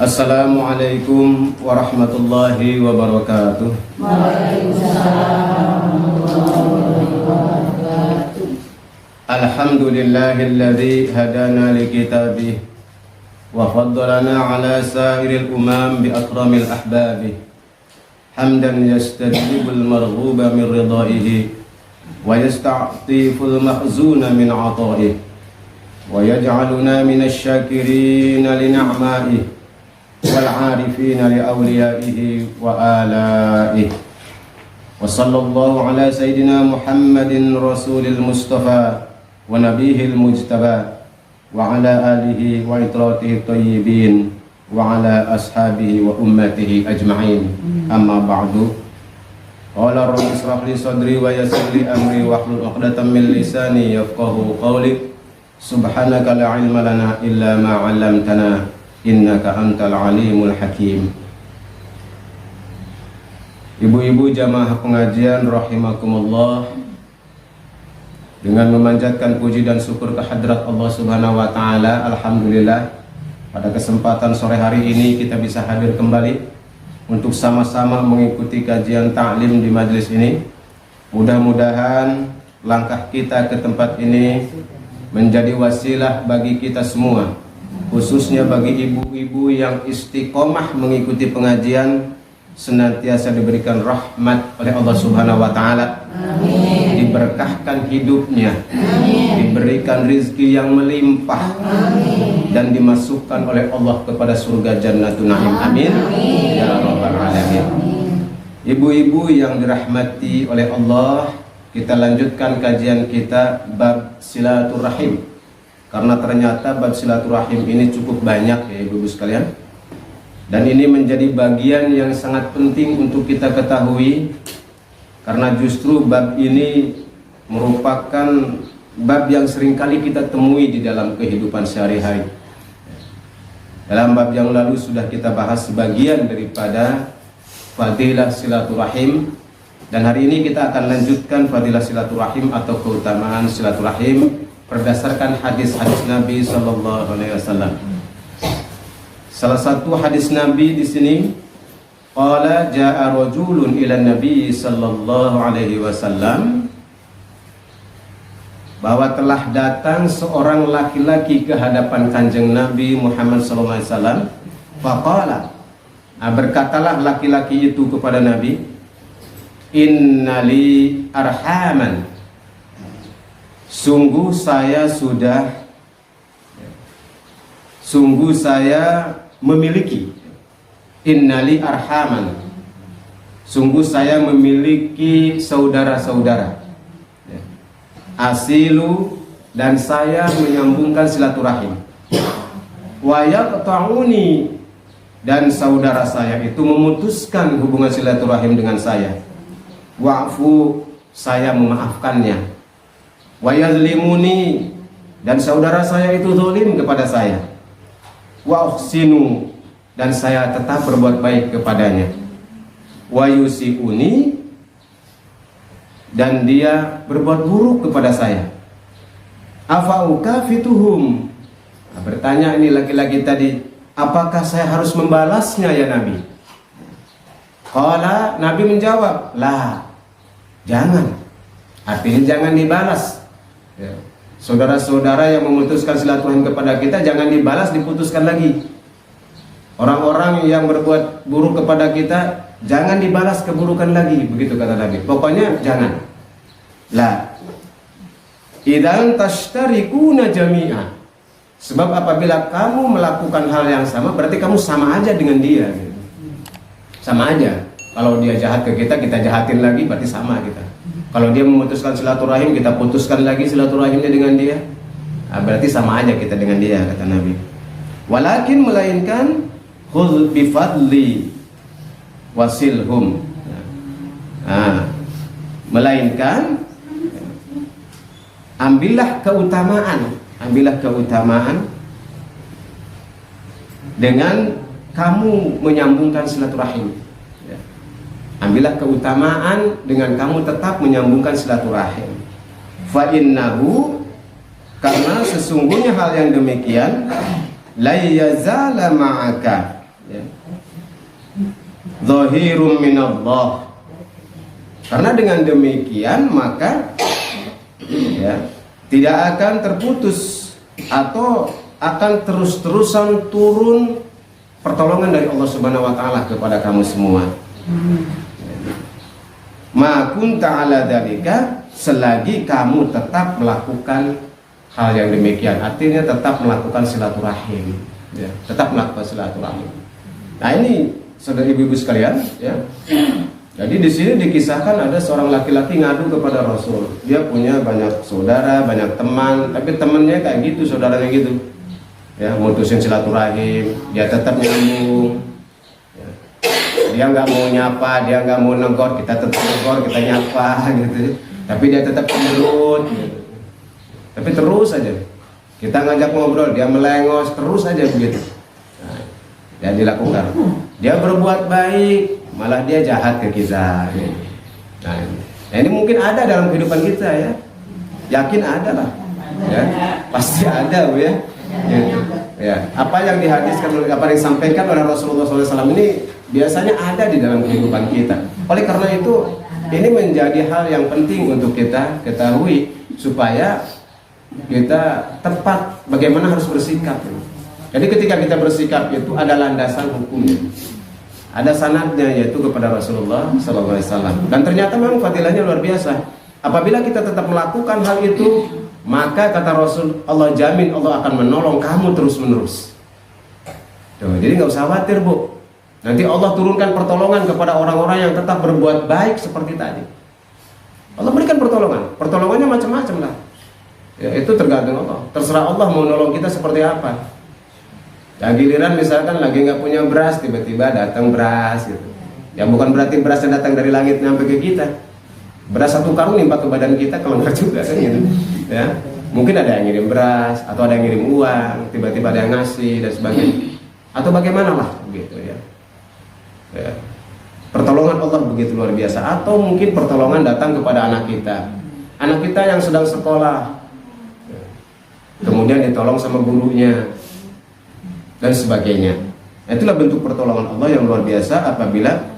Assalamualaikum warahmatullahi wabarakatuh. Waalaikumsalam warahmatullahi wabarakatuh. Alhamdulillahilladzi hadana likitabih wa faddalana ala sairil umam bi akramil ahbabih. Hamdan yastajibul marghuba min ridaihi wa yasta'tiful mahzuna min ata'ih wa yaj'aluna minasy syakirina li ni'maihi wal 'arifina li awliyaihi wa alaihi. Wa sallallahu ala sayyidina Muhammadin rasulil mustafa wa nabihil mujtaba wa ala alihi wa itratihi thayyibin wa ala ashabihi wa ummatihi ajma'in. Amma ba'du. Qala rabbi ishrah li sadri wa yassir li amri wahlul 'uqdatam min lisani yafqahu qawli. Subhanaka la ilma lana illa ma 'allamtana innaka antal alimul hakim. Ibu-ibu jamaah pengajian rahimakumullah, dengan memanjatkan puji dan syukur kehadrat Allah Subhanahu wa taala, alhamdulillah pada kesempatan sore hari ini kita bisa hadir kembali untuk sama-sama mengikuti kajian ta'lim di majelis ini. Mudah-mudahan langkah kita ke tempat ini menjadi wasilah bagi kita semua, khususnya bagi ibu-ibu yang istiqomah mengikuti pengajian, senantiasa diberikan rahmat oleh Allah Subhanahu wa taala. Amin. Diberkahkan hidupnya. Amin. Diberikan rizki yang melimpah. Amin. Dan dimasukkan oleh Allah kepada surga Jannatun Na'im. Amin. Amin. Ya rabbal alamin. Ibu-ibu yang dirahmati oleh Allah, kita lanjutkan kajian kita bab silaturahim. Karena ternyata bab silaturahim ini cukup banyak ya ibu-ibu sekalian. Dan ini menjadi bagian yang sangat penting untuk kita ketahui. Karena justru bab ini merupakan bab yang seringkali kita temui di dalam kehidupan sehari-hari. Dalam bab yang lalu sudah kita bahas sebagian daripada fadilah silaturahim. Dan hari ini kita akan lanjutkan fadilah silaturahim atau keutamaan silaturahim berdasarkan hadis-hadis Nabi Sallallahu Alaihi Wasallam. Salah satu hadis Nabi di sini, qala jaa rajulun ila Nabi Sallallahu Alaihi Wasallam, bahwa telah datang seorang laki-laki ke hadapan kanjeng Nabi Muhammad Sallallahu Alaihi Wasallam. Faqala, berkatalah laki-laki itu kepada Nabi, innali arhaman, sungguh saya memiliki, innali arhaman, sungguh saya memiliki saudara-saudara, asilu, dan saya menyambungkan silaturahim, wa yaqta'uni, dan saudara saya itu memutuskan hubungan silaturahim dengan saya, wa'fu, saya memaafkannya, wa yazlimuni, dan saudara saya itu zalim kepada saya, wa uhsinu, dan saya tetap berbuat baik kepadanya, wa yusiuni, dan dia berbuat buruk kepada saya, afa ukafituhum. Bertanya ini laki-laki tadi, apakah saya harus membalasnya ya Nabi? Qala, Nabi menjawab, la, jangan. Artinya jangan dibalas ya. Saudara-saudara yang memutuskan silaturahim kepada kita jangan dibalas, diputuskan lagi. Orang-orang yang berbuat buruk kepada kita jangan dibalas keburukan lagi, begitu kata Nabi. Pokoknya jangan. La, idan tashtarikuna jami'a, sebab apabila kamu melakukan hal yang sama, berarti kamu sama aja dengan dia gitu. Sama aja. Kalau dia jahat ke kita, kita jahatin lagi, berarti sama kita. Kalau dia memutuskan silaturahim, kita putuskan lagi silaturahimnya dengan dia, berarti sama aja kita dengan dia, kata Nabi. Walakin, melainkan, khudh bifadli wasilhum, melainkan ambillah keutamaan dengan kamu menyambungkan silaturahim. Ambillah keutamaan dengan kamu tetap menyambungkan silaturahim. Fa innahu, karena sesungguhnya hal yang demikian, la yazala ma'aka, Ya. Zahirum minallah. Karena dengan demikian maka ya, tidak akan terputus atau akan terus-terusan turun pertolongan dari Allah Subhanahu wa taala kepada kamu semua. Ma kunta ala dzalika, selagi kamu tetap melakukan hal yang demikian, artinya tetap melakukan silaturahim, ya, tetap melakukan silaturahim. Nah ini saudara ibu-ibu sekalian, ya. Jadi di sini dikisahkan ada seorang laki-laki ngadu kepada Rasul. Dia punya banyak saudara, banyak teman, tapi temannya kayak gitu, saudaranya gitu. Ya, mutusin silaturahim, dia tetap nyambung. Ya. Dia nggak mau nyapa, dia nggak mau negor, kita tetap negor, kita nyapa, gitu. Tapi dia tetap cemberut. Gitu. Tapi terus aja. Kita ngajak ngobrol, dia melengos, terus aja begitu. Nah, yang dilakukan. Dia berbuat baik, malah dia jahat ke kita. Nah, ini mungkin ada dalam kehidupan kita ya. Yakin ada lah. Ya, pasti ada Bu ya. Gitu. Ya, apa yang dihadiskan oleh apa yang disampaikan oleh Rasulullah SAW ini biasanya ada di dalam kehidupan kita. Oleh karena itu, ini menjadi hal yang penting untuk kita ketahui supaya kita tepat bagaimana harus bersikap. Jadi ketika kita bersikap itu ada landasan hukumnya, ada sanadnya yaitu kepada Rasulullah SAW. Dan ternyata memang fadilahnya luar biasa. Apabila kita tetap melakukan hal itu, maka kata Rasul, Allah jamin Allah akan menolong kamu terus menerus. Jadi nggak usah khawatir Bu. Nanti Allah turunkan pertolongan kepada orang-orang yang tetap berbuat baik seperti tadi. Allah berikan pertolongan. Pertolongannya macam-macam lah. Ya, itu tergantung Allah. Terserah Allah mau nolong kita seperti apa. Ya giliran misalkan lagi nggak punya beras, tiba-tiba datang beras gitu. Ya bukan berarti beras yang datang dari langit nyampe ke kita. Beras satu karung nimpa ke badan kita kelengkar juga kan gitu. Ya, mungkin ada yang ngirim beras atau ada yang ngirim uang, tiba-tiba ada yang ngasih dan sebagainya. Atau bagaimana lah gitu ya. Ya. Pertolongan Allah begitu luar biasa. Atau mungkin pertolongan datang kepada anak kita. Anak kita yang sedang sekolah, kemudian ditolong sama gurunya dan sebagainya. Itulah bentuk pertolongan Allah yang luar biasa apabila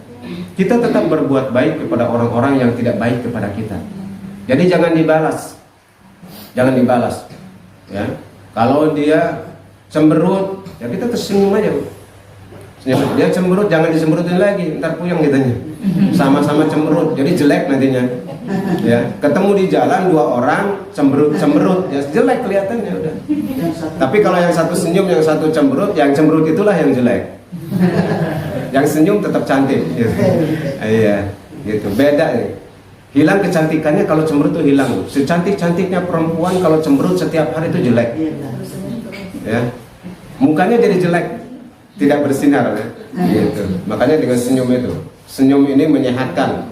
kita tetap berbuat baik kepada orang-orang yang tidak baik kepada kita. Jadi jangan dibalas. Jangan dibalas. Ya. Kalau dia cemberut, ya kita tersenyum aja. Senyum. Dia cemberut, jangan disemberutin lagi, ntar puyeng kitanya. Sama-sama cemberut, jadi jelek nantinya. Ya, ketemu di jalan dua orang cemberut, ya jelek kelihatannya udah. Tapi kalau yang satu senyum, yang satu cemberut, yang cemberut itulah yang jelek. Yang senyum tetap cantik. Gitu. Iya, gitu. Beda nih. Hilang kecantikannya kalau cemberut itu hilang. Secantik-cantiknya perempuan kalau cemberut setiap hari itu jelek. Ya, mukanya jadi jelek, tidak bersinar. Ya. Gitu. Makanya dengan senyum itu, senyum ini menyehatkan.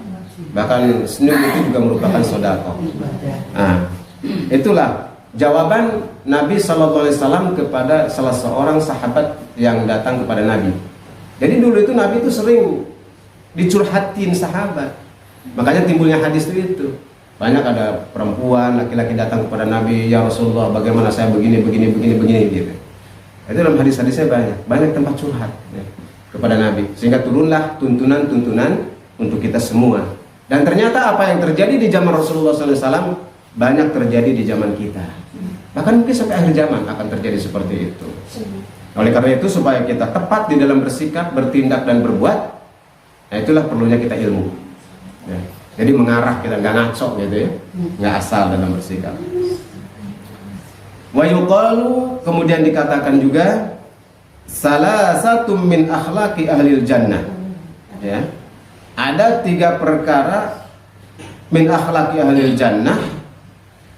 Bahkan senyum itu juga merupakan sedekah. Nah, itulah jawaban Nabi SAW kepada salah seorang sahabat yang datang kepada Nabi. Jadi dulu itu Nabi itu sering dicurhatin sahabat. Makanya timbulnya hadis itu. Banyak ada perempuan, laki-laki datang kepada Nabi, ya Rasulullah, bagaimana saya begini gitu. Itu dalam hadis-hadisnya banyak tempat curhat ya, kepada Nabi. Sehingga turunlah tuntunan-tuntunan untuk kita semua. Dan ternyata apa yang terjadi di zaman Rasulullah SAW banyak terjadi di zaman kita. Bahkan mungkin sampai akhir zaman akan terjadi seperti itu. Oleh karena itu supaya kita tepat di dalam bersikap, bertindak dan berbuat, nah itulah perlunya kita ilmu. Ya. Jadi mengarah, kita nggak ngaco gitu ya, nggak asal dalam bersikap. Wa yuqalu, kemudian dikatakan juga salah satu min akhlaqi ahlil jannah. Ya. Ada 3 perkara min akhlaqi ahlil jannah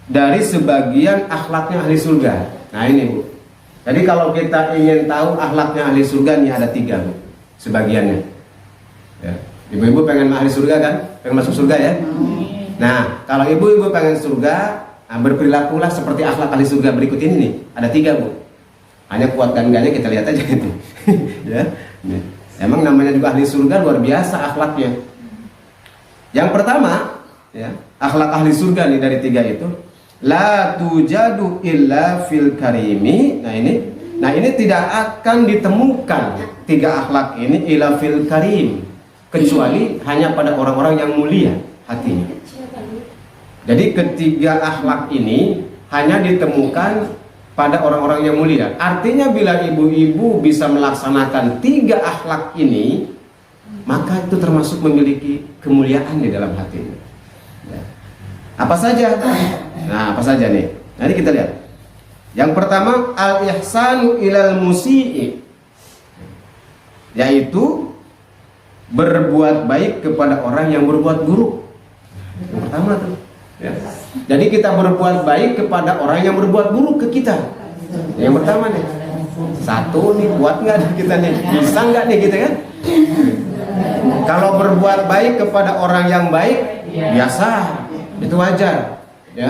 dari sebagian akhlaknya ahli surga. Nah ini Bu. Jadi kalau kita ingin tahu akhlaknya ahli surga nih ada 3 Bu, sebagiannya. Ya. Ibu-ibu pengen ahli surga kan? Pengen masuk surga ya? Nah, kalau ibu-ibu pengen surga, berperilakulah seperti akhlak ahli surga berikut ini nih. Ada 3 Bu. Hanya kuat dan enggaknya kita lihat aja itu. Ya. Nih. Emang namanya juga ahli surga luar biasa akhlaknya. Yang pertama, ya, akhlak ahli surga nih dari 3 itu, la tujadu illa fil karimi. Nah ini tidak akan ditemukan tiga akhlak ini ila fil karim, kecuali hanya pada orang-orang yang mulia hatinya. Jadi ketiga akhlak ini hanya ditemukan pada orang-orang yang mulia. Artinya bila ibu-ibu bisa melaksanakan tiga akhlak ini, maka itu termasuk memiliki kemuliaan di dalam hatinya. Ya. Apa saja? Nah, apa saja nih? Nanti kita lihat. Yang pertama, al-ihsanu ilal musii, yaitu berbuat baik kepada orang yang berbuat buruk. Yang pertama tuh. Ya. Jadi kita berbuat baik kepada orang yang berbuat buruk ke kita. Yang pertama nih. Satu nih, kuat nggak nih kita nih? Bisa nggak nih kita kan? Kalau berbuat baik kepada orang yang baik, biasa, itu wajar, ya.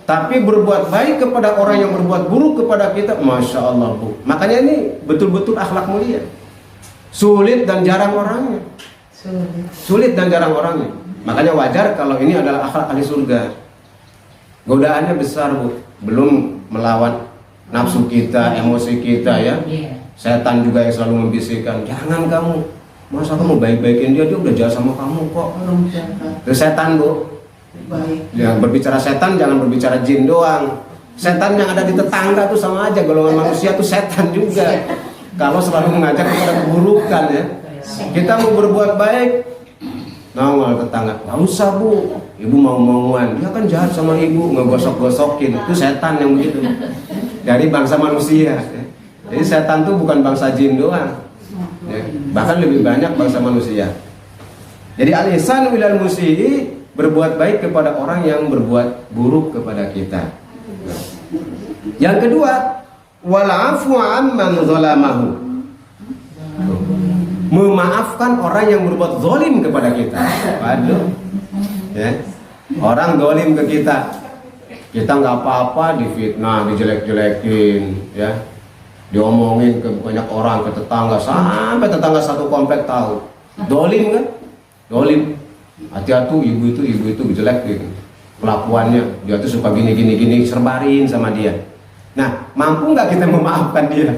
Tapi berbuat baik kepada orang yang berbuat buruk kepada kita, masya Allah bu. Makanya ini betul-betul akhlak mulia. Sulit dan jarang orangnya. Sulit dan jarang orangnya. Makanya wajar kalau ini adalah akhlak ahli surga. Godaannya besar bu. Belum melawan nafsu kita, emosi kita ya. Setan juga yang selalu membisikkan, jangan kamu, masa kamu baik-baikin dia udah jahat sama kamu kok. Itu setan bu. Yang berbicara setan jangan berbicara jin doang. Setan yang ada di tetangga tuh sama aja, golongan manusia tuh setan juga. Kalau selalu mengajak kepada keburukan ya. Kita mau berbuat baik, nongol tetangga, nggak usah bu, ibu mau-mauan, dia kan jahat sama ibu, ngegosok-gosokin, itu setan yang begitu. Dari bangsa manusia. Jadi setan tuh bukan bangsa jin doang, ya. Bahkan lebih banyak bangsa manusia. Jadi al-ihsanu ilal musii, berbuat baik kepada orang yang berbuat buruk kepada kita. Yang kedua, wal afu amman zalamahu, memaafkan orang yang berbuat zalim kepada kita. Waduh, ya. Orang zalim ke kita nggak apa-apa, difitnah, dijelek-jelekin, ya, diomongin ke banyak orang, ke tetangga, sampai tetangga satu komplek tahu. Zalim kan? Zalim. Hati-hati ibu itu jelek gitu. Kelakuannya, dia tuh suka gini, serbarin sama dia. Nah, mampu nggak kita memaafkan dia?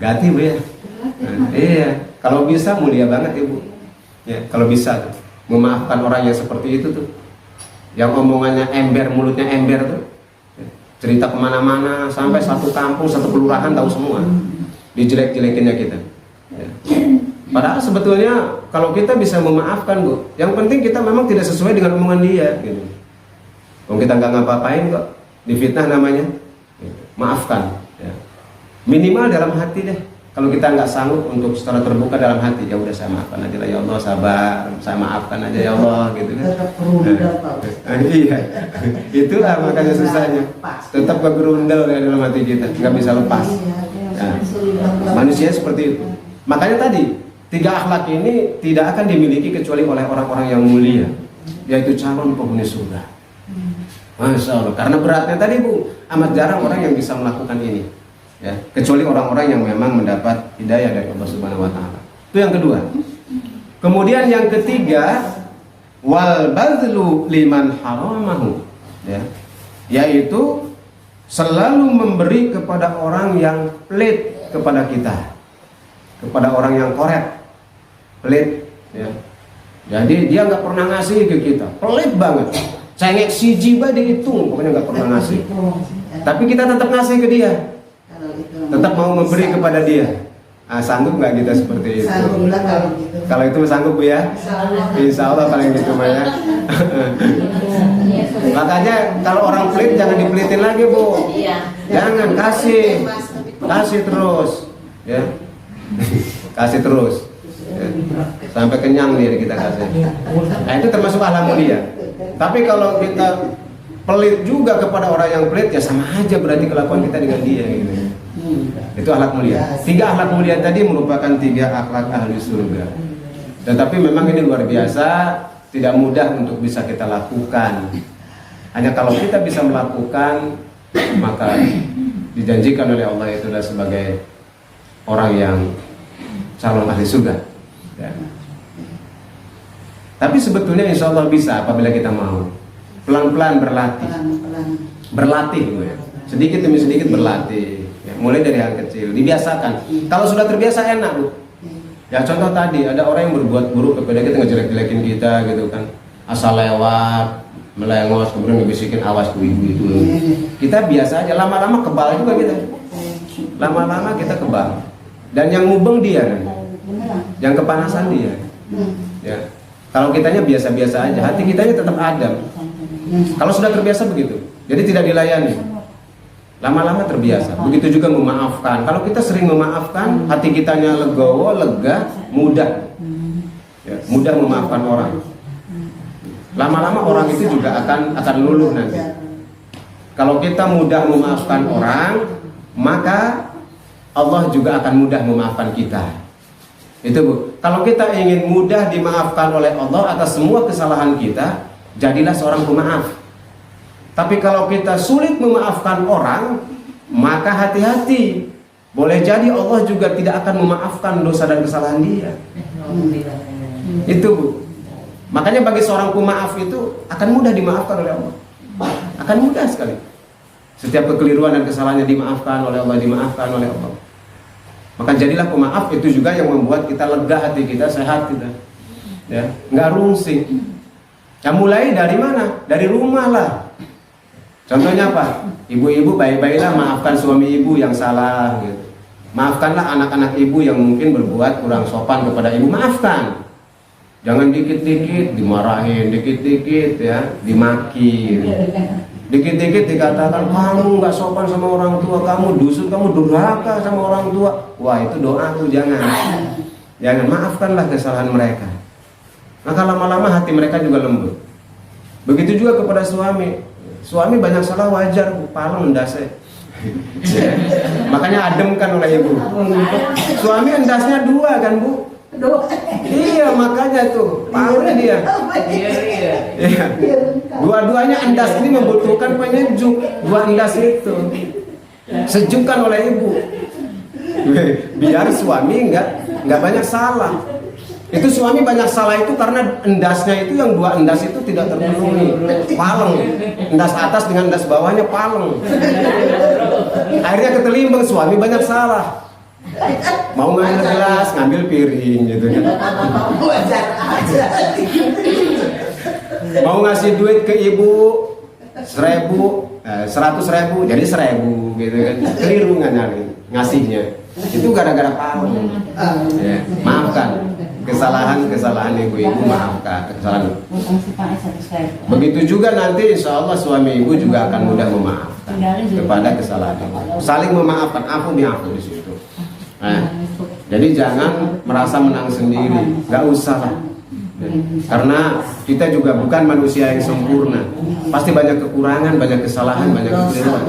Ganti bu ya. Iya, kalau bisa mulia banget ibu. Ya, kalau bisa tuh, memaafkan orang yang seperti itu tuh, yang omongannya ember, mulutnya ember tuh, cerita kemana-mana, sampai satu kampung, satu kelurahan tahu semua, dijelek-jelekinnya kita. Ya. Padahal sebetulnya kalau kita bisa memaafkan bu, yang penting kita memang tidak sesuai dengan omongan dia. Gitu. Kalau kita nggak ngapa-ngapain kok, difitnah namanya, gitu. Maafkan. Ya. Minimal dalam hati deh. Kalau kita nggak sanggup untuk secara terbuka dalam hati, ya udah saya maafkan aja lah ya Allah, sabar, saya maafkan aja ya Allah, gitu kan. Iya, itulah makanya susahnya. Tetap kegerundel ya dalam hati kita, nggak bisa lepas. Nah, manusia seperti itu. Makanya tadi 3 akhlak ini tidak akan dimiliki kecuali oleh orang-orang yang mulia, yaitu calon penghuni surga. Masya Allah. Karena beratnya tadi bu, amat jarang orang yang bisa melakukan ini. Ya, kecuali orang-orang yang memang mendapat hidayah dari Allah Subhanahu wa taala. Itu yang kedua. Kemudian yang ketiga, wal badlu liman haramahu, ya. Yaitu selalu memberi kepada orang yang pelit kepada kita. Kepada orang yang koret. Pelit, ya. Jadi dia nggak pernah ngasih ke kita. Pelit banget. Cengek siji bae dihitung, pokoknya nggak pernah ngasih. Tapi kita tetap ngasih ke dia. Tetap mau memberi kepada dia. Sanggup nggak kita seperti itu? Kalau itu sanggup bu ya? Insya Allah paling gitu ya. Makanya kalau orang pelit jangan dipelitin lagi bu. Jangan, kasih terus, ya. Kasih terus, ya. Sampai kenyang nih kita kasih. Nah itu termasuk akhlak mulia. Tapi kalau kita pelit juga kepada orang yang pelit, ya sama aja berarti kelakuan kita dengan dia gitu. Itu akhlak mulia. 3 akhlak mulia tadi merupakan 3 akhlak ahli surga. Tetapi memang ini luar biasa, tidak mudah untuk bisa kita lakukan. Hanya kalau kita bisa melakukan, maka dijanjikan oleh Allah itu adalah sebagai orang yang calon ahli surga. Ya. Tapi sebetulnya insya Allah bisa apabila kita mau. Pelan-pelan berlatih. Berlatih, sedikit demi sedikit berlatih. Ya, mulai dari hal kecil, dibiasakan. Kalau sudah terbiasa enak, Bu. Ya contoh tadi, ada orang yang berbuat buruk kepada kita, ngejelek-jelekin kita gitu kan. Asal lewat, melengos, kemudian ngebisikin awas tuh ibu itu. Kita biasa aja, lama-lama kebal juga kita. Lama-lama kita kebal. Dan yang ngubeng dia kan. Yang kepanasan dia. Ya. Kalau kitanya biasa-biasa aja, hati kitanya tetap adem. Kalau sudah terbiasa begitu, jadi tidak dilayani. Lama-lama terbiasa. Begitu juga memaafkan. Kalau kita sering memaafkan, hati kitanya legowo, lega, mudah. Ya, mudah memaafkan orang. Lama-lama orang itu juga akan luluh nanti. Kalau kita mudah memaafkan orang, maka Allah juga akan mudah memaafkan kita. Itu Bu. Kalau kita ingin mudah dimaafkan oleh Allah atas semua kesalahan kita, jadilah seorang pemaaf. Tapi kalau kita sulit memaafkan orang, maka hati-hati. Boleh jadi Allah juga tidak akan memaafkan dosa dan kesalahan dia. Itu Bu. Makanya bagi seorang pemaaf itu akan mudah dimaafkan oleh Allah. Akan mudah sekali. Setiap kekeliruan dan kesalahannya dimaafkan oleh Allah, dimaafkan oleh Allah. Maka jadilah pemaaf, itu juga yang membuat kita lega, hati kita sehat kita. Ya, nggak rungsing. Ya mulai dari mana? Dari rumah lah. Contohnya apa? Ibu-ibu baik-baiklah maafkan suami ibu yang salah gitu. Maafkanlah anak-anak ibu yang mungkin berbuat kurang sopan kepada ibu, maafkan. Jangan dikit-dikit dimarahin, dikit-dikit ya dimaki. Dikit-dikit dikatakan kamu nggak sopan sama orang tua, kamu dusun, kamu durhaka sama orang tua. Wah, itu doa tuh, jangan. Maafkanlah kesalahan mereka. Maka lama-lama hati mereka juga lembut. Begitu juga kepada suami. Suami banyak salah, wajar, Bu, palem endasnya. Ya. Makanya ademkan oleh ibu. Suami endasnya 2 kan, Bu? Iya, makanya tuh palem dia. Iya. Dua-duanya endas ini membutuhkan penyejuk. 2 endas itu sejukkan oleh ibu. Biar suami nggak banyak salah. Itu suami banyak salah itu karena endasnya itu yang 2 endas itu tidak terpenuhi. Paleng. Endas atas dengan endas bawahnya paleng. Akhirnya ketelimbang, suami banyak salah. Mau ngambil gelas, ngambil piring gitu kan. Mau ngasih duit ke ibu 100.000 jadi 1.000 gitu kan. Keliru ngasihnya. Itu gara-gara paleng. Ya, maafkan kesalahan ibu-ibu, maafkan kesalahan. Begitu juga nanti insya Allah suami ibu juga akan mudah memaafkan kepada kesalahan ibu. Saling memaafkan, ampun diampun di situ. Nah, jadi jangan merasa menang sendiri, nggak usah lah. Karena kita juga bukan manusia yang sempurna, pasti banyak kekurangan, banyak kesalahan, banyak kekeliruan.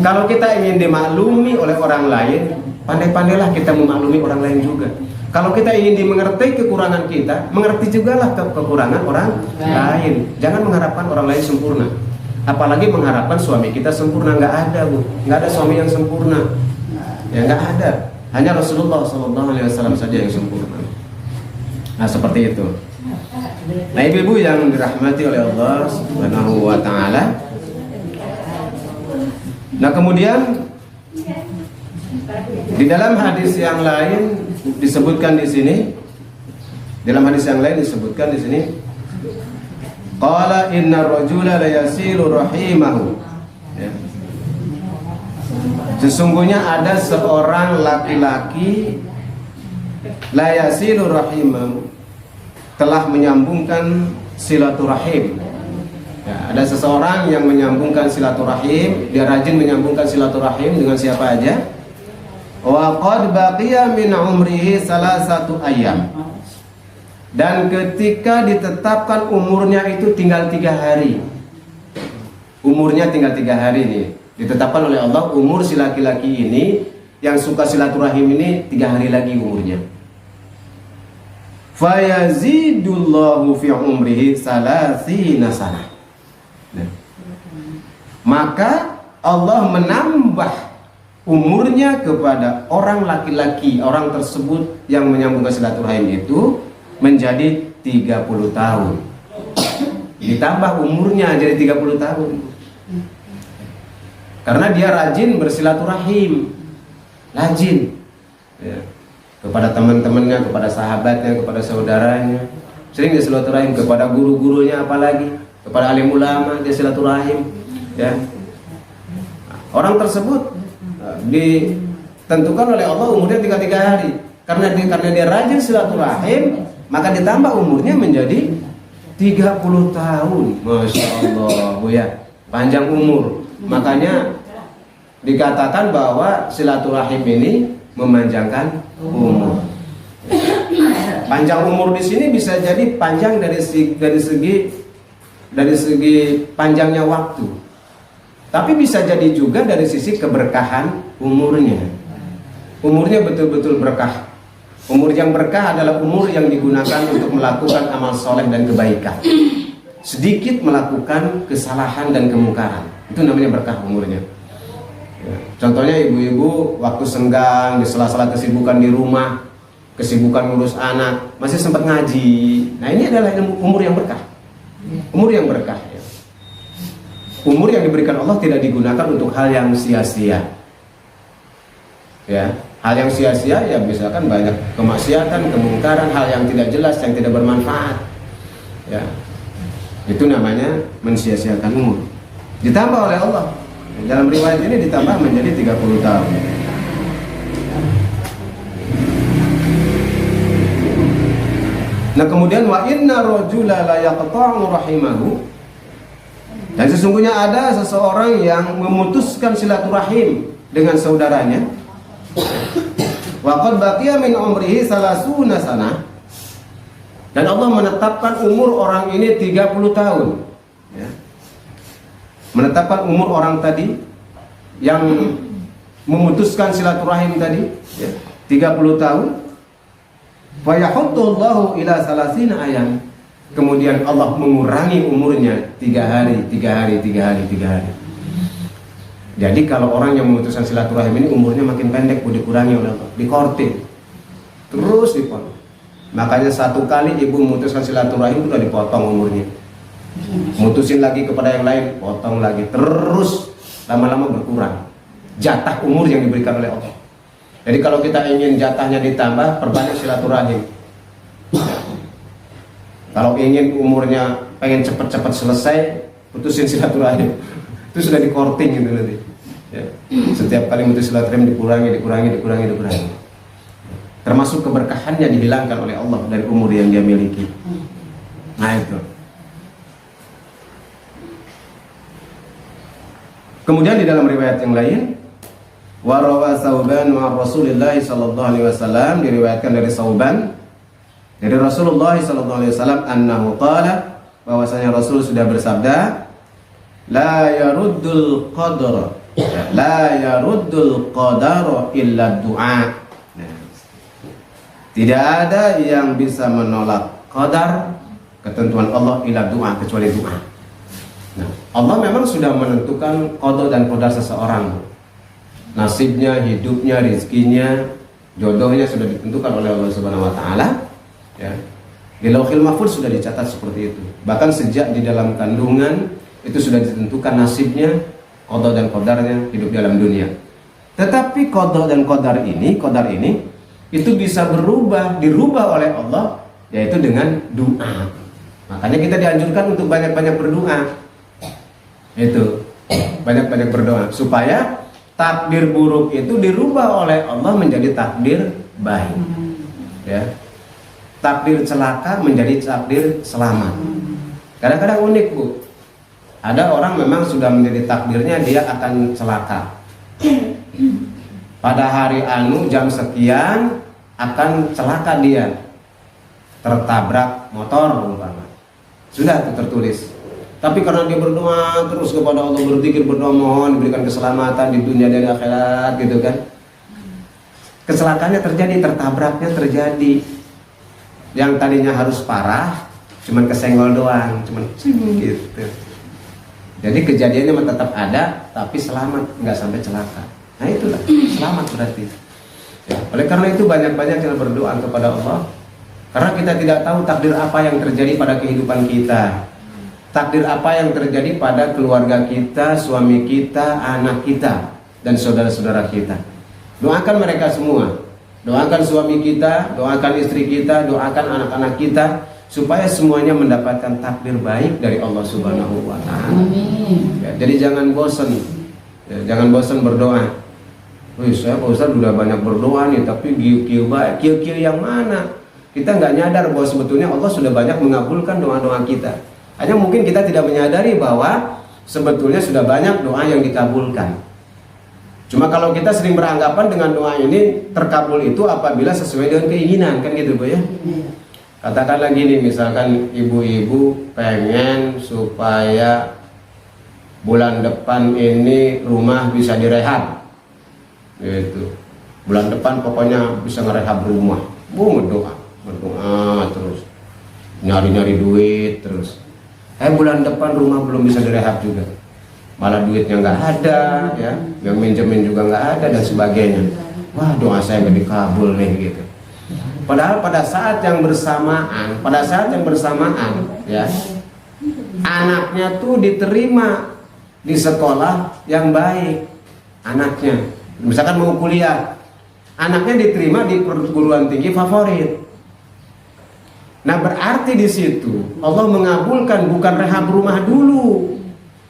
Kalau kita ingin dimaklumi oleh orang lain, pandai-pandailah kita memaklumi orang lain juga. Kalau kita ingin dimengerti kekurangan kita, mengerti juga lah kekurangan orang lain. Jangan mengharapkan orang lain sempurna. Apalagi mengharapkan suami kita sempurna, nggak ada, Bu. Nggak ada suami yang sempurna. Ya nggak ada. Hanya Rasulullah SAW saja yang sempurna. Nah seperti itu. Nah ibu-ibu yang dirahmati oleh Allah Subhanahu wa Ta'ala. Nah kemudian di dalam hadis yang lain disebutkan di sini, qala inna rajula la yasilu rahimahu. Ya. Sesungguhnya ada seorang laki-laki la yasilu rahimahu, telah menyambungkan silaturahim. Ya, ada seseorang yang menyambungkan silaturahim, dia rajin menyambungkan silaturahim dengan siapa aja. Wa qad baqiya min umrihi salasatu ayyam. Dan ketika ditetapkan umurnya itu tinggal 3 hari. Umurnya tinggal 3 hari nih. Ditetapkan oleh Allah umur si laki-laki ini yang suka silaturahim ini 3 hari lagi umurnya. Fayazidullahu fi umrihi salasina sanah. Maka Allah menambah umurnya kepada orang laki-laki, orang tersebut yang menyambungkan silaturahim itu menjadi 30 tahun. Ditambah umurnya jadi 30 tahun. Karena dia rajin bersilaturahim. rajin ya, kepada teman-temannya, kepada sahabatnya, kepada saudaranya. Sering dia silaturahim kepada guru-gurunya, apalagi kepada alim ulama dia silaturahim ya. Orang tersebut ditentukan oleh Allah umurnya 33 hari. Karena dia rajin silaturahim, maka ditambah umurnya menjadi 30 tahun. Masya Allah, Bu ya, panjang umur. Makanya dikatakan bahwa silaturahim ini memanjangkan umur. Panjang umur di sini bisa jadi panjang dari segi panjangnya waktu. Tapi bisa jadi juga dari sisi keberkahan umurnya. Umurnya betul-betul berkah. Umur yang berkah adalah umur yang digunakan untuk melakukan amal soleh dan kebaikan. Sedikit melakukan kesalahan dan kemungkaran. Itu namanya berkah umurnya. Ya. Contohnya ibu-ibu waktu senggang, di sela-sela kesibukan di rumah, kesibukan ngurus anak, masih sempat ngaji. Nah ini adalah umur yang berkah. Umur yang berkah ya. Umur yang diberikan Allah tidak digunakan untuk hal yang sia-sia. Ya, hal yang sia-sia ya misalkan banyak kemaksiatan, kemungkaran, hal yang tidak jelas, yang tidak bermanfaat. Ya. Itu namanya mensia-siakan umur. Ditambah oleh Allah. Dalam riwayat ini ditambah menjadi 30 tahun. Nah, kemudian wa inna rajula la yaqta'u rahimahu. Dan sesungguhnya ada seseorang yang memutuskan silaturahim dengan saudaranya. Wa qad baqiya min umrihi 30 sanah. Dan Allah menetapkan umur orang ini 30 tahun. Ya. Menetapkan umur orang tadi yang memutuskan silaturahim tadi ya, 30 tahun. Fa yahuddullahu ila 30 ayam. Kemudian Allah mengurangi umurnya 3 hari. Jadi kalau orang yang memutuskan silaturahim ini umurnya makin pendek, dikurangi oleh Allah, dikorting, terus dipotong. Makanya satu kali ibu memutuskan silaturahim sudah dipotong umurnya. Mutusin lagi kepada yang lain, potong lagi, terus lama-lama berkurang jatah umur yang diberikan oleh Allah. Jadi kalau kita ingin jatahnya ditambah, perbanyak silaturahim. Kalau ingin umurnya pengen cepat-cepat selesai, putusin silaturahim. Itu sudah dikorting gitu nanti. Ya. Setiap kali mutus silaturahim dikurangi. Termasuk keberkahannya dihilangkan oleh Allah dari umur yang dia miliki. Nah itu. Kemudian di dalam riwayat yang lain, wa rawa Sauban wa Rasulillah sallallahu alaihi wasallam, diriwayatkan dari Sauban dari Rasulullah sallallahu alaihi wasallam annahu qala, bahwasanya Rasul sudah bersabda, la yaruddul qadar illa du'a. Tidak ada yang bisa menolak qadar, ketentuan Allah, illa du'a, kecuali doa. Nah, Allah memang sudah menentukan qada dan qadar seseorang. Nasibnya, hidupnya, rezekinya, jodohnya sudah ditentukan oleh Allah Subhanahu wa taala. Ya. Di Lauhil Mahfuz sudah dicatat seperti itu. Bahkan sejak di dalam kandungan itu sudah ditentukan nasibnya, qada dan qadarnya hidup dalam dunia. Tetapi qada dan qadar ini itu bisa dirubah oleh Allah, yaitu dengan doa. Makanya kita dianjurkan untuk banyak-banyak berdoa. Itu, banyak-banyak berdoa supaya takdir buruk itu dirubah oleh Allah menjadi takdir baik. Ya. Takdir celaka menjadi takdir selamat. Kadang-kadang unik, Bu. Ada orang memang sudah menjadi takdirnya dia akan celaka. Pada hari jam sekian akan celaka dia, tertabrak motor umpama. Sudah itu tertulis. Tapi karena dia berdoa terus kepada Allah, berzikir, berdoa mohon diberikan keselamatan di dunia dan akhirat gitu kan. Kecelakaannya terjadi, tertabraknya terjadi. Yang tadinya harus parah cuman kesenggol doang, cuman gitu. Jadi kejadiannya tetap ada, tapi selamat, nggak sampai celaka. Nah itulah selamat berarti. Ya, oleh karena itu banyak-banyak yang berdoa kepada Allah. Karena kita tidak tahu takdir apa yang terjadi pada kehidupan kita, takdir apa yang terjadi pada keluarga kita, suami kita, anak kita, dan saudara-saudara kita. Doakan mereka semua. Doakan suami kita, doakan istri kita, doakan anak-anak kita, supaya semuanya mendapatkan takdir baik dari Allah Subhanahu wa Ta'ala. Ya, jadi jangan bosan, ya, jangan bosan berdoa. Wih, saya Pak Ustaz udah banyak berdoa nih, tapi kieu yang mana? Kita nggak nyadar bahwa sebetulnya Allah sudah banyak mengabulkan doa-doa kita. Hanya mungkin kita tidak menyadari bahwa sebetulnya sudah banyak doa yang dikabulkan. Cuma kalau kita sering beranggapan dengan doa ini terkabul itu apabila sesuai dengan keinginan, kan gitu Bu ya. Katakanlah gini, misalkan ibu-ibu pengen supaya bulan depan ini rumah bisa direhab, gitu. Bulan depan pokoknya bisa ngerehab rumah. Berdoa terus, nyari duit terus. Bulan depan rumah belum bisa direhab juga, malah duitnya nggak ada, ya, yang minjemin juga nggak ada dan sebagainya. Wah, doa saya nggak dikabul nih, gitu. Padahal pada saat yang bersamaan, ya, anaknya tuh diterima di sekolah yang baik. Anaknya, misalkan mau kuliah, anaknya diterima di perguruan tinggi favorit. Nah, berarti di situ Allah mengabulkan bukan rehab rumah dulu,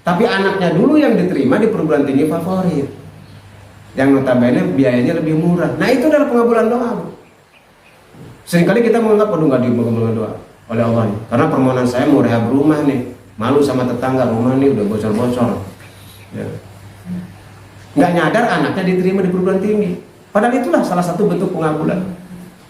tapi anaknya dulu yang diterima di perguruan tinggi favorit, yang notabene biayanya lebih murah. Nah, itu adalah pengabulan doa. Seringkali kita menganggap nggak dikabulkan doa oleh Allah nih, karena permohonan saya mau rehab rumah nih, malu sama tetangga, rumah nih udah bocor-bocor, ya. Nggak nyadar anaknya diterima di perguruan tinggi. Padahal itulah salah satu bentuk pengabulan.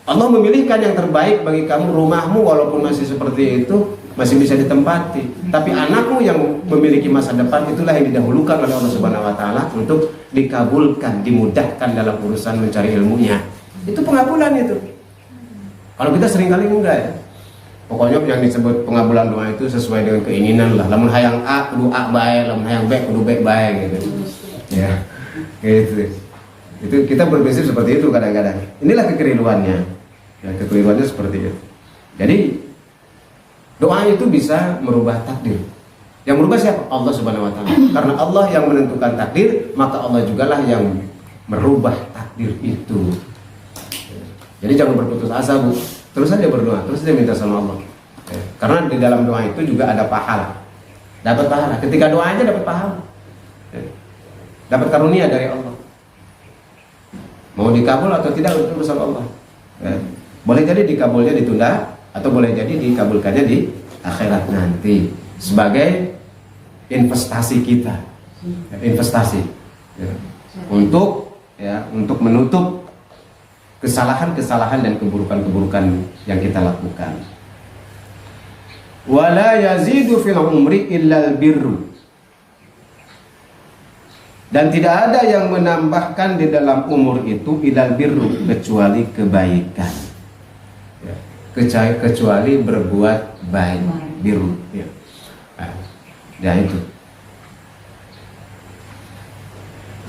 Allah memilihkan yang terbaik bagi kamu. Rumahmu walaupun masih seperti itu masih bisa ditempati, tapi anakmu yang memiliki masa depan, itulah yang didahulukan oleh Allah Subhanahu wa Ta'ala untuk dikabulkan, dimudahkan dalam urusan mencari ilmunya. Itu pengabulan itu. Kalau kita seringkali enggak, ya. Pokoknya yang disebut pengabulan doa itu sesuai dengan keinginan lah. Lamun hayang A kudu A bae, lamun hayang B kudu B bae, gitu. Ya. Gitu. Itu kita berprinsip seperti itu kadang-kadang. Inilah kekeliruannya. Ya, kekeliruannya seperti itu. Jadi doa itu bisa merubah takdir. Yang merubah siapa? Allah Subhanahu wa Ta'ala. Karena Allah yang menentukan takdir, maka Allah jugalah yang merubah takdir itu. Jadi jangan berputus asa, Bu. Terus saja berdoa, terus saja minta sama Allah. Ya, karena di dalam doa itu juga ada pahala. Dapat pahala. Ketika doa aja dapat pahala. Ya, dapat karunia dari Allah. Mau dikabul atau tidak itu urusan Allah. Ya, boleh jadi dikabulnya ditunda, atau boleh jadi dikabulkannya di akhirat nanti sebagai investasi kita, investasi, ya, untuk menutup kesalahan-kesalahan dan keburukan-keburukan yang kita lakukan. Wala yazidu fil umri illal birru. Dan tidak ada yang menambahkan di dalam umur itu illal birru, kecuali kebaikan. Ya, kecuali berbuat baik, biru. Ya. Ya itu.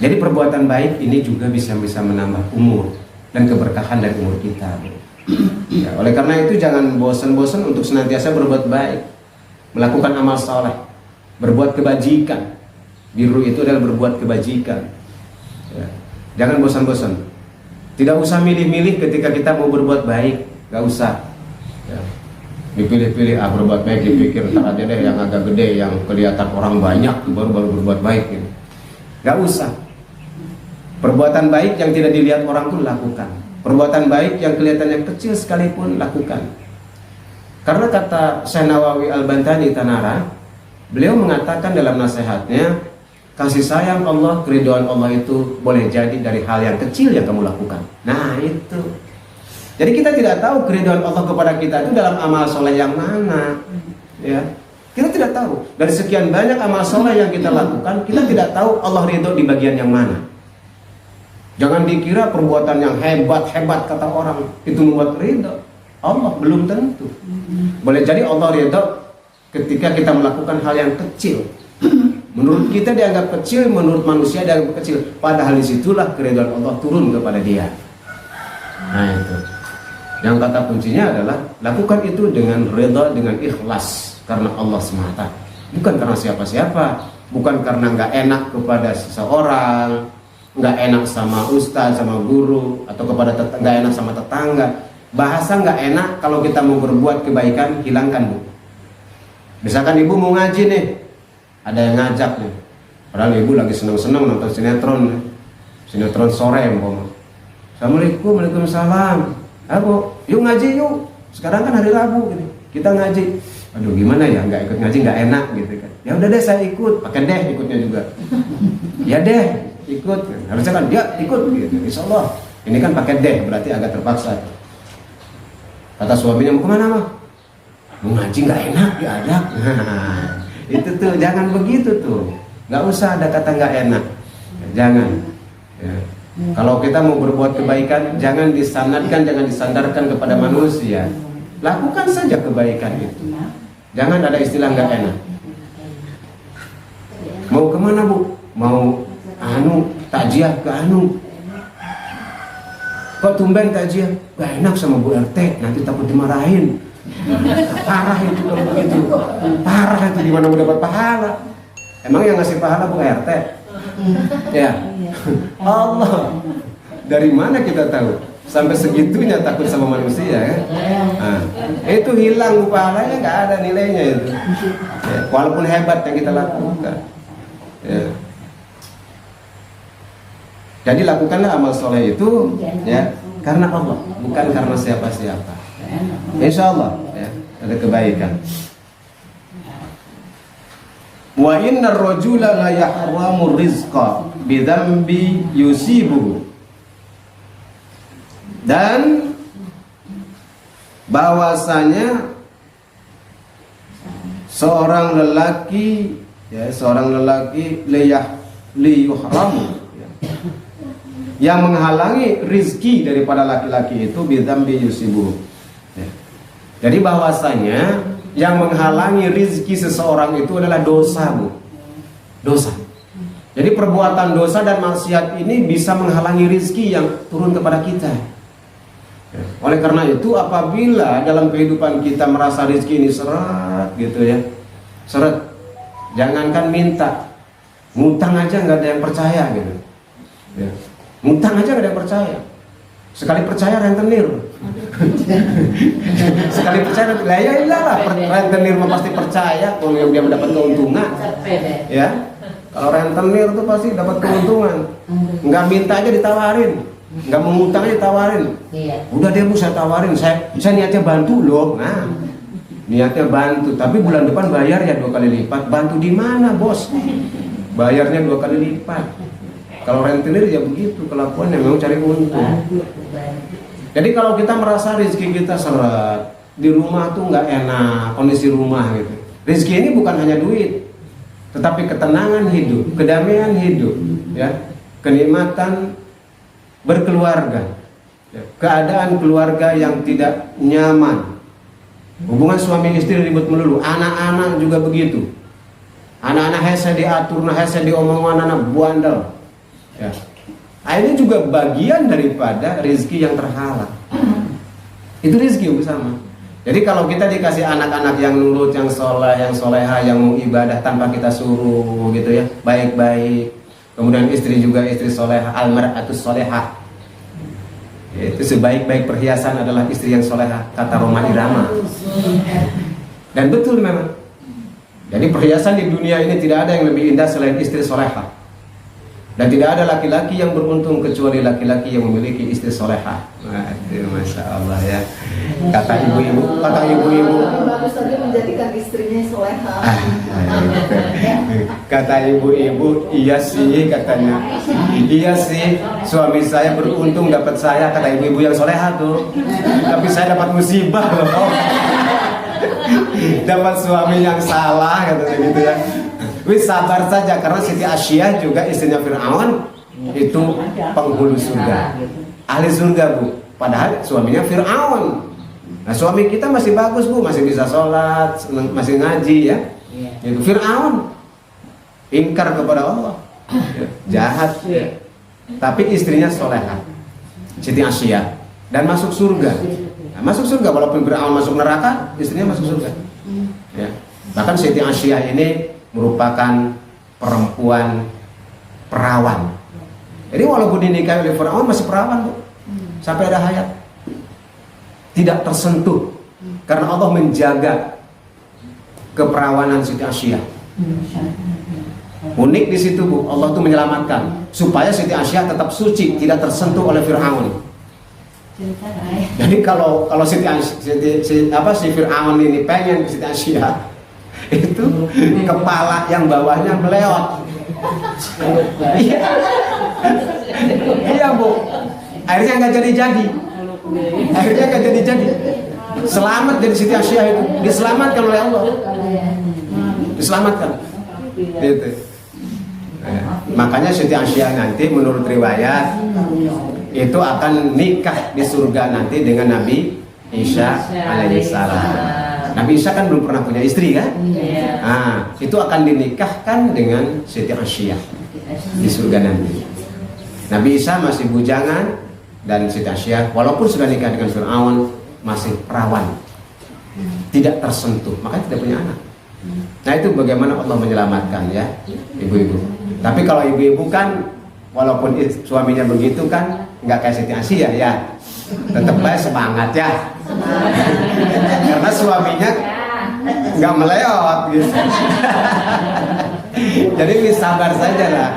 Jadi perbuatan baik ini juga bisa menambah umur dan keberkahan dari umur kita. Ya, oleh karena itu jangan bosan-bosan untuk senantiasa berbuat baik, melakukan amal saleh, berbuat kebajikan. Biru itu adalah berbuat kebajikan. Ya. Jangan bosan-bosan. Tidak usah milih-milih ketika kita mau berbuat baik, gak usah. Ya. Dipilih-pilih, berbuat baik dipikir ntar aja deh yang agak gede, yang kelihatan orang banyak baru berbuat baik. Gitu. Gak usah. Perbuatan baik yang tidak dilihat orang pun lakukan. Perbuatan baik yang kelihatannya kecil sekalipun lakukan. Karena kata Syekh Nawawi Al-Bantani Tanara, beliau mengatakan dalam nasihatnya, kasih sayang Allah, keridhaan Allah itu boleh jadi dari hal yang kecil yang kamu lakukan. Nah itu. Jadi kita tidak tahu keridhaan Allah kepada kita itu dalam amal soleh yang mana. Ya, kita tidak tahu. Dari sekian banyak amal soleh yang kita lakukan, kita tidak tahu Allah ridho di bagian yang mana. Jangan dikira perbuatan yang hebat-hebat kata orang itu membuat ridho. Allah belum tentu. Boleh jadi Allah ridho ketika kita melakukan hal yang kecil. Menurut kita dianggap kecil, menurut manusia dianggap kecil. Padahal disitulah keridhaan Allah turun kepada dia. Nah itu. Yang kata kuncinya adalah lakukan itu dengan ridha, dengan ikhlas karena Allah semata. Bukan karena siapa-siapa, bukan karena nggak enak kepada seseorang, nggak enak sama ustaz, sama guru, atau kepada nggak enak sama tetangga. Bahasa nggak enak kalau kita mau berbuat kebaikan, hilangkan, Bu. Misalkan ibu mau ngaji nih, ada yang ngajak nih, padahal ibu lagi seneng-seneng nonton sinetron sore, umpama. Assalamualaikum, waalaikumsalam. Abu, yuk ngaji yuk. Sekarang kan hari Rabu, gitu. Kita ngaji. Aduh, gimana ya, nggak ikut ngaji nggak enak gitu kan. Ya udah deh, saya ikut. Pakai deh ikutnya juga. Ya deh, ikut. Harusnya kan dia ikut gitu. Insya Allah. Ini kan pakai deh, berarti agak terpaksa. Kata suaminya, mau kemana mah? Mau ngaji nggak enak, diajak. Nah, itu tuh, jangan begitu tuh. Nggak usah ada kata nggak enak. Jangan. Ya. Kalau kita mau berbuat kebaikan, jangan disandarkan, jangan disandarkan kepada manusia. Lakukan saja kebaikan itu. Jangan ada istilah nggak enak. Mau kemana, Bu? Mau takjiah ke Kok tumben takjiah? Gak enak sama Bu RT, nanti takut dimarahin. Parah itu kalau begitu. Parah itu, di mana mau dapat pahala? Emang yang ngasih pahala Bu RT? Ya. Allah. Dari mana kita tahu? Sampai segitunya takut sama manusia ya. Nah, itu hilang pahalanya, nggak ada nilainya itu. Ya, walaupun hebat yang kita lakukan. Ya. Jadi lakukanlah amal soleh itu ya karena Allah, bukan karena siapa-siapa. Insya Allah ya, ada kebaikan. Wa innar rajula la yahramu rizqa bidzambi yusibuhu. Dan bahwasanya seorang lelaki liyuhramu yang menghalangi rizki daripada laki-laki itu bidzambi yusibuhu. Jadi bahwasanya yang menghalangi rizki seseorang itu adalah dosa, Bu. Dosa. Jadi perbuatan dosa dan maksiat ini bisa menghalangi rizki yang turun kepada kita. Oleh karena itu, apabila dalam kehidupan kita merasa rizki ini seret gitu ya, seret, jangankan minta, ngutang aja nggak ada yang percaya gitu. Ya. Ngutang aja nggak ada yang percaya. Sekali percaya rentenir. Sekali percaya, ya iyalah, rentenir mah pasti percaya kalau yang dia mendapat keuntungan. Ya, kalau rentenir tuh pasti dapat keuntungan. Nggak minta aja ditawarin. Nggak mau ngutang aja ditawarin. Udah deh Bu, saya tawarin, saya niatnya bantu loh. Nah, niatnya bantu, tapi bulan depan bayar ya 2 kali lipat. Bantu di mana, Bos? Bayarnya 2 kali lipat. Kalau rentenir ya begitu kelakuannya, memang cari untung. Jadi kalau kita merasa rezeki kita seret, di rumah tuh nggak enak, kondisi rumah gitu. Rezeki ini bukan hanya duit, tetapi ketenangan hidup, kedamaian hidup, ya, kenikmatan berkeluarga, ya, keadaan keluarga yang tidak nyaman, hubungan suami istri ribut melulu, anak-anak juga begitu, anak-anak hese diatur, hese diomong anak buandel, ya. Ini juga bagian daripada rezeki yang terhalang. Itu rezeki bersama. Jadi kalau kita dikasih anak-anak yang nurut, yang soleh, yang soleha, yang mau ibadah tanpa kita suruh gitu ya, baik-baik. Kemudian istri juga istri soleha, almar'atus soleha. Itu sebaik-baik perhiasan adalah istri yang soleha, kata Roma Irama. Dan betul memang. Jadi perhiasan di dunia ini tidak ada yang lebih indah selain istri soleha. Dan tidak ada laki-laki yang beruntung kecuali laki-laki yang memiliki istri soleha. Masya Allah ya. Kata ibu-ibu, bagus tadi menjadikan istrinya soleha. Kata ibu-ibu, iya sih katanya. Iya sih, suami saya beruntung dapat saya, kata ibu-ibu yang soleha tuh. Tapi saya dapat musibah loh. Dapat suami yang salah katanya gitu ya. Wis sabar saja, karena Siti Asyiyah juga istrinya Fir'aun itu penghulu surga, ahli surga Bu. Padahal suaminya Fir'aun. Nah suami kita masih bagus Bu, masih bisa sholat, masih ngaji ya. Itu Fir'aun ingkar kepada Allah, jahat. Tapi istrinya solehah, Siti Asyiyah, dan masuk surga. Nah, masuk surga walaupun Fir'aun masuk neraka, istrinya masuk surga. Ya. Bahkan Siti Asyiyah ini merupakan perempuan perawan, Jadi walaupun dinikahi oleh Firaun masih perawan, Bu. Sampai ada hayat. Tidak tersentuh. Karena Allah menjaga keperawanan Siti Asyah. Unik di situ, Bu. Allah tuh menyelamatkan supaya Siti Asyah tetap suci, tidak tersentuh oleh Firaun. Jadi kalau si Firaun ini pengen Siti Asyah, itu kepala yang bawahnya meleot. Iya, Bu. Akhirnya nggak jadi. Selamat dari Siti Asyah itu, diselamatkan oleh Allah. Diselamatkan. Gitu. Makanya Siti Asyah nanti menurut riwayat itu akan nikah di surga nanti dengan Nabi Isa alaihissalam. Nabi Isa kan belum pernah punya istri kan? Nah, itu akan dinikahkan dengan Siti Asyah di surga nanti. Nabi Isa masih bujangan dan Siti Asyah walaupun sudah nikah dengan Firaun masih perawan, tidak tersentuh, makanya tidak punya anak. Nah itu bagaimana Allah menyelamatkan ya ibu-ibu. Tapi kalau ibu-ibu kan walaupun suaminya begitu kan nggak kayak Siti Asyah ya, tetap baik semangat ya. Karena suaminya nggak meleot gitu. Jadi sabar saja lah,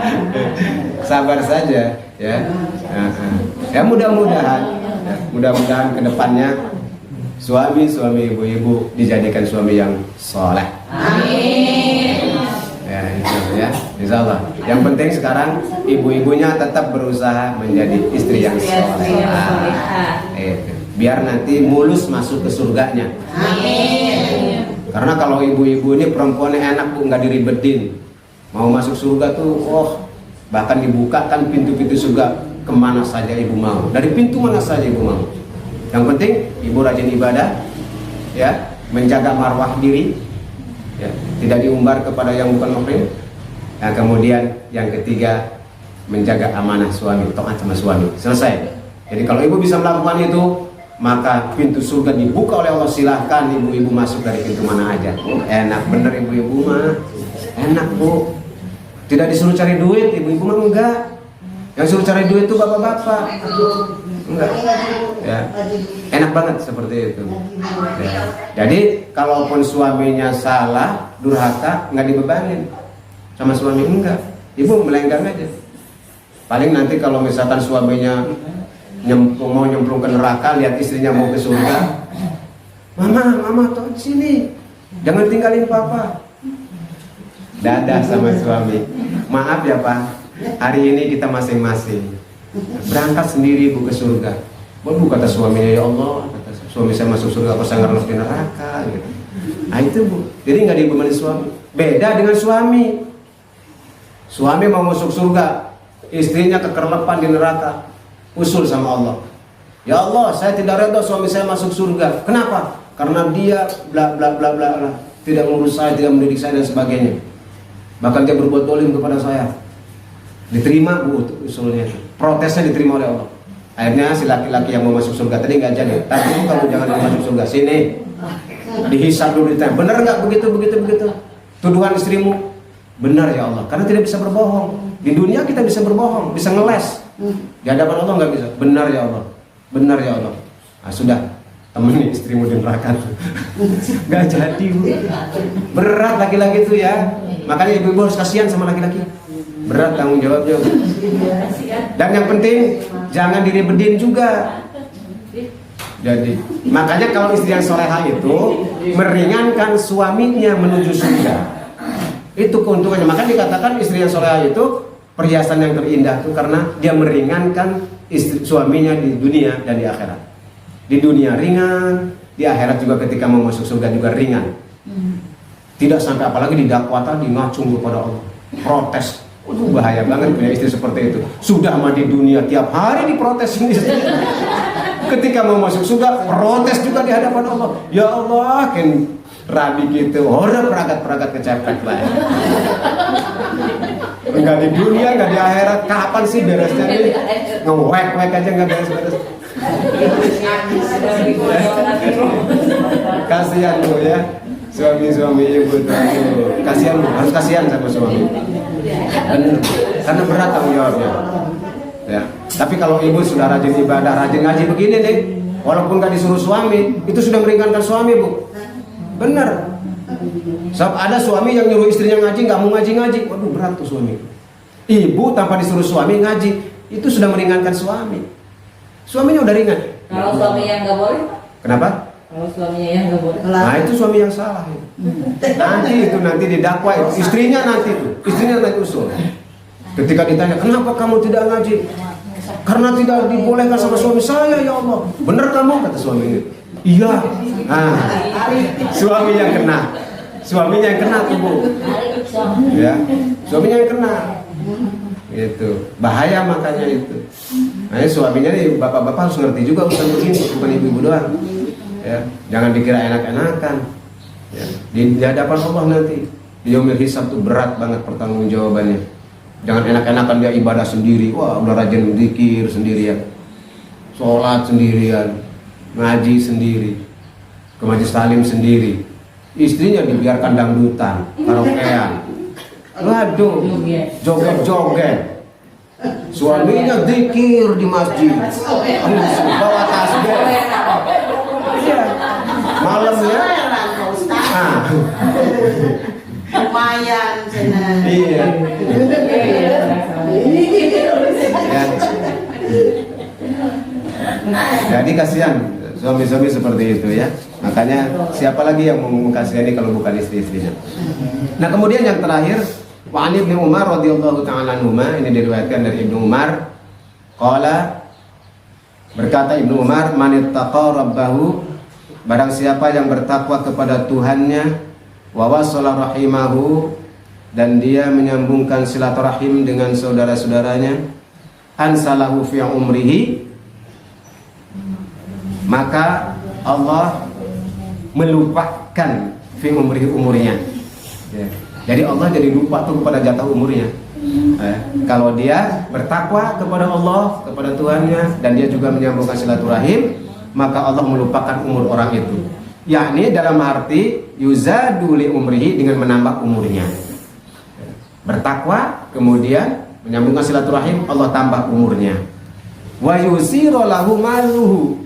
sabar saja ya. Ya mudah-mudahan kedepannya suami ibu-ibu dijadikan suami yang soleh. Amin. Ya, insya Allah. Yang penting sekarang ibu-ibunya tetap berusaha menjadi istri yang soleh. Biar nanti mulus masuk ke surganya. Amin. Karena kalau ibu-ibu ini perempuannya enak, Bu, nggak diribetin. Mau masuk surga tuh, bahkan dibukakan pintu-pintu surga kemana saja ibu mau. Dari pintu mana saja ibu mau. Yang penting ibu rajin ibadah, ya, menjaga marwah diri, ya, tidak diumbar kepada yang bukan muhrim. Nah, kemudian yang ketiga menjaga amanah suami, taat sama suami. Selesai. Jadi kalau ibu bisa melakukan itu, maka pintu surga dibuka oleh Allah. Silahkan ibu-ibu masuk dari pintu mana aja. Enak bener ibu-ibu mah, enak, Bu. Tidak disuruh cari duit, ibu-ibu mah enggak. Yang suruh cari duit itu bapak-bapak. Enggak. Ya. Enak banget seperti itu. Ya. Jadi kalaupun suaminya salah, durhaka, nggak dibebanin sama suami, enggak. Ibu melenggang aja. Paling nanti kalau misalkan suaminya mau nyemplung ke neraka, lihat istrinya mau ke surga, mama tuh sini, jangan tinggalin papa. Dadah sama suami, maaf ya Pak, hari ini kita masing-masing berangkat sendiri Bu ke surga. Bu kata suaminya, ya Allah, kata suami saya masuk surga, kok saya nggak di neraka gitu. Nah itu Bu, jadi nggak dibebani suami. Beda dengan suami mau masuk surga, istrinya kekerlepan di neraka, usul sama Allah, ya Allah, saya tidak reda suami saya masuk surga. Kenapa? Karena dia bla bla bla bla, tidak mengurus saya, tidak mendidik saya dan sebagainya. Bahkan dia berbuat dolim kepada saya. Diterima Bu usulnya, protesnya diterima oleh Allah. Akhirnya si laki-laki yang mau masuk surga tadi nggak jadi. Tapi kamu jangan masuk surga, sini dihisab dulu, ditanya benar nggak begitu. Tuduhan istrimu benar ya Allah, karena tidak bisa berbohong. Di dunia kita bisa berbohong, bisa ngeles. Di hadapan Allah nggak bisa. Benar ya Allah. Nah, sudah, temani istrimu di neraka. Nggak jadi Bu. Berat laki-laki itu ya. Makanya ibu-ibu harus kasihan sama laki-laki. Berat tanggung jawabnya. Dan yang penting jangan diribedin juga. Jadi makanya kalau istri yang soleha itu meringankan suaminya menuju surga. Itu keuntungannya. Maka dikatakan istri yang soleha itu perhiasan yang terindah itu karena dia meringankan suaminya di dunia dan di akhirat. Di dunia ringan, di akhirat juga ketika mau masuk surga juga ringan. Tidak sampai apalagi didakwa tadi ngacung kepada Allah, protes. Bahaya banget punya istri seperti itu. Sudah mah di dunia tiap hari diprotes ini. Ketika mau masuk surga protes juga di hadapan Allah. Ya Allah, kan rabi gitu. Orang peragat kecepet lah. Enggak di dunia, enggak di akhirat. Kapan sih beresnya ini? Ngewek-wek aja enggak beres-beres. Kasihan Bu ya. Suami-suami ibu tuh, kasihan Bu, harus kasihan sama suami. Benar, karena berat tanggung jawabnya. Ya. Tapi kalau ibu sudah rajin ibadah, rajin ngaji begini nih, walaupun nggak disuruh suami, itu sudah meringankan suami, Bu. Bener. Sebab ada suami yang nyuruh istrinya ngaji, nggak mau ngaji. Waduh, berat tuh suami. Ibu tanpa disuruh suami ngaji, itu sudah meringankan suami. Suaminya udah ringan. Kalau suami yang nggak boleh? Kenapa? Kalau suaminya yang nggak boleh? Nah, itu suami yang salah. Nanti didakwa istrinya nanti usul. Ketika ditanya, kenapa kamu tidak ngaji? Karena tidak dibolehkan sama suami saya, ya Allah. Benar kamu, kata suami ini. Iya. Nah, suaminya yang kena tuh, Bu. Ya, suaminya yang kena. Itu bahaya, makanya itu. Nah, suaminya nih, bapak-bapak harus ngerti juga urusan begini, bukan ibu-ibu doang. Ya, jangan dikira enak-enakan. Ya, di hadapan Allah nanti di yaumil hisab tuh berat banget pertanggungjawabannya. Jangan enak-enakan dia ibadah sendiri, wah udah rajin zikir sendirian, sholat sendirian, ngaji sendiri, ke majelis taklim sendiri, istrinya dibiarkan dangdutan, karaokean, waduh, joget-joget, suaminya zikir di masjid, bawa tasbih, malamnya, lumayan cina. Iya. Ya. Jadi kasihan suami-suami seperti itu ya. Makanya siapa lagi yang mau mengkasihani kalau bukan istri-istrinya. Nah, kemudian yang terakhir, wa an Ibnu Umar radhiyallahu ta'ala anhuma, ini diriwayatkan dari Ibnu Umar, qala, berkata Ibnu Umar, man ittaqa rabbahu, barang siapa yang bertakwa kepada Tuhannya, wa wasala rahimahu, dan dia menyambungkan silaturahim dengan saudara-saudaranya, ansalahu fi umrihi, maka Allah melupakan fi umrihi, umurnya. Ya. Jadi Allah jadi lupa tuh kepada jatah umurnya. Kalau dia bertakwa kepada Allah, kepada Tuhannya, dan dia juga menyambungkan silaturahim, maka Allah melupakan umur orang itu. Yakni dalam arti yuzadu li umrihi, dengan menambah umurnya. Bertakwa kemudian menyambungkan silaturahim, Allah tambah umurnya. Wa yusiru lahu maluhu,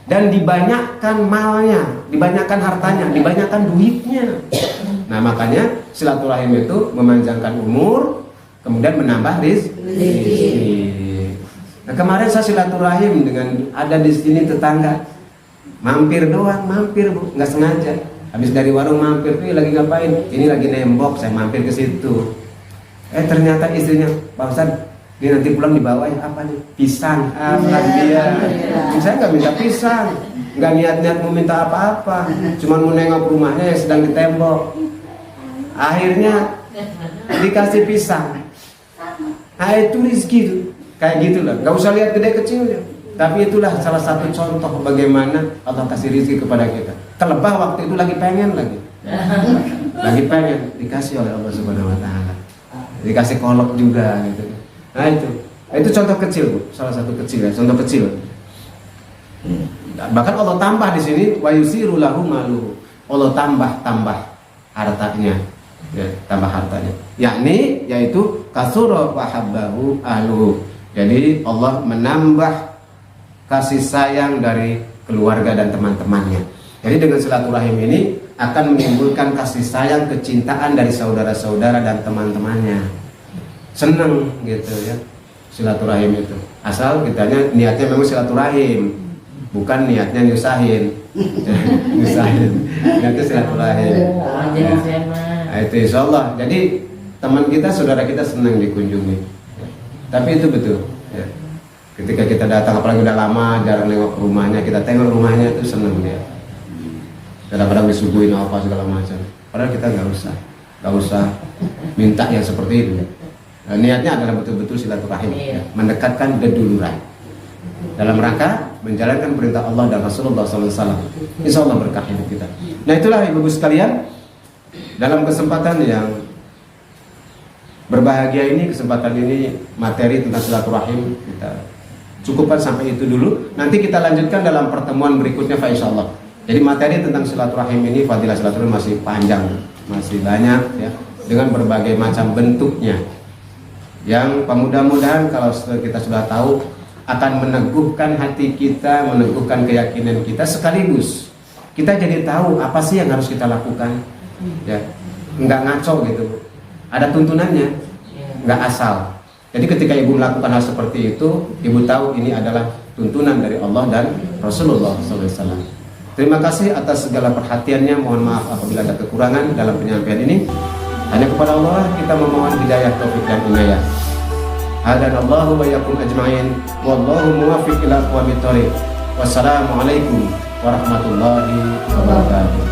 dan dibanyakkan malnya, dibanyakkan hartanya, dibanyakkan duitnya. Nah, makanya silaturahim itu memanjangkan umur, kemudian menambah rezeki. Nah, kemarin saya silaturahim dengan ada di sini tetangga. Mampir doang, mampir, Bu, nggak sengaja. Habis dari warung mampir tuh lagi ngapain? Ini lagi nembok, saya mampir ke situ. Ternyata istrinya, Pak Ustadz, dia nanti pulang dibawa apa nih? Pisang. Dia. Saya nggak minta pisang, nggak niat-niat mau minta apa-apa, cuman mau nengok rumahnya yang sedang ditembok. Akhirnya dikasih pisang. Nah, itu rezeki tuh, kayak gitulah. Nggak usah lihat gede kecilnya. Tapi itulah salah satu contoh bagaimana Allah kasih rezeki kepada kita. Terlebih waktu itu lagi pengen dikasih oleh Allah Subhanahu Wa Taala, dikasih kolok juga gitu. Nah, itu contoh kecil, Bu, salah satu kecil ya, contoh kecil. Bahkan Allah tambah di sini, wa yusiru lahu maluhu, Allah tambah hartanya, ya, tambah hartanya. Yakni yaitu kasura wa habbahu ahluhu. Jadi Allah menambah kasih sayang dari keluarga dan teman-temannya. Jadi dengan silaturahim ini akan menimbulkan kasih sayang, kecintaan dari saudara-saudara dan teman-temannya. Seneng gitu ya, silaturahim itu. Asal kitanya niatnya memang silaturahim, bukan niatnya nyusahin. Nyusahin. Niatnya silaturahim. Ya. Nah, itu insya Allah. Jadi teman kita, saudara kita senang dikunjungi. Tapi itu betul. Ya. Ketika kita datang, apalagi udah lama jarang nengok rumahnya, kita tengok rumahnya itu seneng dia. Kadang-kadang disuguhin apa segala macam. Padahal kita nggak usah minta yang seperti itu. Nah, niatnya adalah betul-betul silaturahim, ya, mendekatkan keduluran dalam rangka menjalankan perintah Allah dan Rasulullah SAW. Insya Allah berkah hidup kita. Nah, itulah ibu-ibu sekalian, dalam kesempatan yang berbahagia ini, kesempatan ini, materi tentang silaturahim kita cukupkan sampai itu dulu. Nanti kita lanjutkan dalam pertemuan berikutnya, Pak, insya Allah. Jadi materi tentang silaturahim ini, fadilah silaturahim masih panjang, masih banyak ya, dengan berbagai macam bentuknya. yang mudah-mudahan kalau kita sudah tahu akan meneguhkan hati kita, meneguhkan keyakinan kita, sekaligus kita jadi tahu apa sih yang harus kita lakukan, ya, nggak ngaco gitu, ada tuntunannya, nggak asal. Jadi ketika ibu melakukan hal seperti itu, ibu tahu ini adalah tuntunan dari Allah dan Rasulullah SAW. Terima kasih atas segala perhatiannya. Mohon maaf apabila ada kekurangan dalam penyampaian ini. Hanya kepada Allah kita memohon hidayah, taufik dan inayah. Hadanallahu wa iyyakum ajma'in. Wallahu muwaffiq ila aqwamit thoriq. Wassalamualaikum warahmatullahi wabarakatuh.